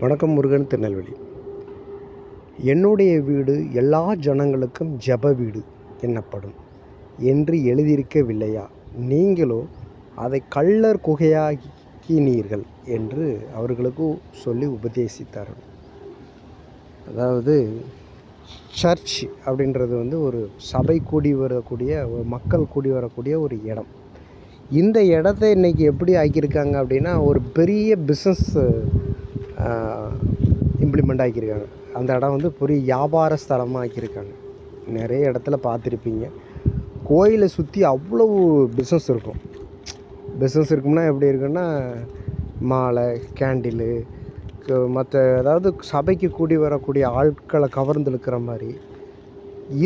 வணக்கம். முருகன், திருநெல்வேலி. என்னுடைய வீடு எல்லா ஜனங்களுக்கும் ஜெப வீடு என்னப்படும் என்று எழுதியிருக்கவில்லையா? நீங்களோ அதை கள்ளர் குகையாக்கினீர்கள் என்று அவர்களுக்கு சொல்லி உபதேசித்தார்கள். அதாவது சர்ச் அப்படின்றது ஒரு சபை கூடி வரக்கூடிய, ஒரு மக்கள் கூடி வரக்கூடிய ஒரு இடம். இந்த இடத்த இன்றைக்கி எப்படி ஆக்கியிருக்காங்க அப்படின்னா, ஒரு பெரிய பிஸ்னஸ் இம்ப்ளிமெண்ட் ஆக்கியிருக்காங்க. அந்த இடம் பெரிய வியாபார ஸ்தலமாக ஆக்கியிருக்காங்க. நிறைய இடத்துல பார்த்துருப்பீங்க. கோயிலை சுற்றி அவ்வளவு பிஸ்னஸ் இருக்கும். பிஸ்னஸ் இருக்கும்னா எப்படி இருக்குன்னா, மாலை, கேண்டிலு, மற்ற அதாவது சபைக்கு கூடி வரக்கூடிய ஆட்களை கவர்ந்துழுக்கிற மாதிரி.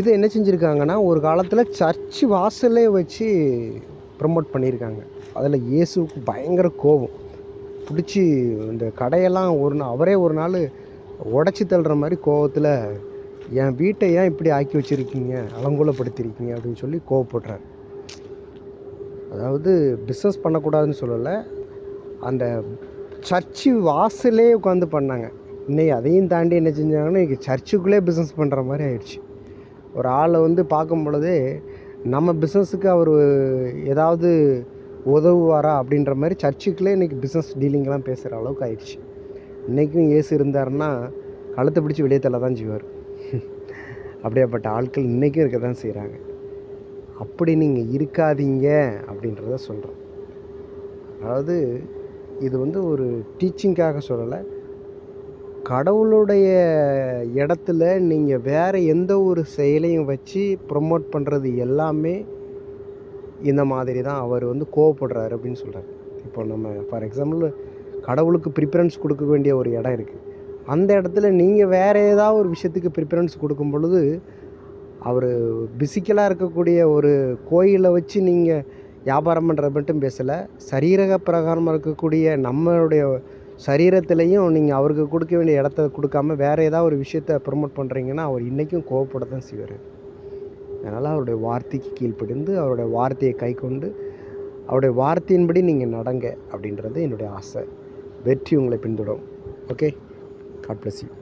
இதை என்ன செஞ்சுருக்காங்கன்னா, ஒரு காலத்தில் சர்ச்சு வாசலே வச்சு ப்ரமோட் பண்ணியிருக்காங்க. அதில் இயேசுவுக்கு பயங்கர கோபம் பிடிச்சி இந்த கடையெல்லாம் அவரே ஒரு நாள் உடச்சி தள்ளுற மாதிரி கோவத்தில், என் வீட்டை ஏன் இப்படி ஆக்கி வச்சுருக்கீங்க, அலங்கோலப்படுத்தியிருக்கீங்க அப்படின்னு சொல்லி கோவப்படுறார். அதாவது பிஸ்னஸ் பண்ணக்கூடாதுன்னு சொல்லலை, அந்த சர்ச்சு வாசலே உட்காந்து பண்ணாங்க. இன்னைக்கு அதையும் தாண்டி என்ன செஞ்சாங்கன்னா, இன்றைக்கி சர்ச்சுக்குள்ளே பிஸ்னஸ் பண்ணுற மாதிரி ஆயிடுச்சு. ஒரு ஆளை பார்க்கும் பொழுதே நம்ம பிஸ்னஸுக்கு அவர் ஏதாவது உதவுவாரா அப்படின்ற மாதிரி சர்ச்சுக்குள்ளே இன்றைக்கி பிஸ்னஸ் டீலிங்லாம் பேசுகிற அளவுக்கு ஆயிடுச்சு. இன்றைக்கும் இயேசு இருந்தாருன்னா கழுத்தை பிடிச்சி வெளியே தள்ள தான் செய்வார். அப்படியாப்பட்ட ஆட்கள் இன்றைக்கும் இருக்க தான் செய்கிறாங்க. அப்படி நீங்கள் இருக்காதீங்க அப்படின்றத சொல்கிறோம். அதாவது இது ஒரு டீச்சிங்காக சொல்லலை. கடவுளுடைய இடத்துல நீங்கள் வேறு எந்த ஒரு செயலையும் வச்சு ப்ரொமோட் பண்ணுறது எல்லாமே இந்த மாதிரி தான் அவர் கோவப்படுறாரு அப்படின்னு சொல்கிறார். இப்போ நம்ம ஃபார் எக்ஸாம்பிள் கடவுளுக்கு ப்ரிஃபரன்ஸ் கொடுக்க வேண்டிய ஒரு இடம் இருக்குது. அந்த இடத்துல நீங்கள் வேறு ஏதாவது ஒரு விஷயத்துக்கு ப்ரிஃபரன்ஸ் கொடுக்கும் பொழுது, அவர் பிசிக்கலாக இருக்கக்கூடிய ஒரு கோயிலை வச்சு நீங்கள் வியாபாரம் பண்ணுறது மட்டும் பேசலை, சரீரக பிரகாரமாக இருக்கக்கூடிய நம்மளுடைய சரீரத்துலேயும் நீங்கள் அவருக்கு கொடுக்க வேண்டிய இடத்த கொடுக்காம வேறு ஏதாவது ஒரு விஷயத்தை ப்ரமோட் பண்ணுறீங்கன்னா அவர் இன்றைக்கும் கோவப்பட தான் செய்வார். அதனால் அவருடைய வார்த்தைக்கு கீழ்ப்படிந்து, அவருடைய வார்த்தையை கை கொண்டு, அவருடைய வார்த்தையின்படி நீங்கள் நடங்க அப்படின்றது என்னுடைய ஆசை. வெற்றி உங்களை பின்தொடரும். Okay, god bless you.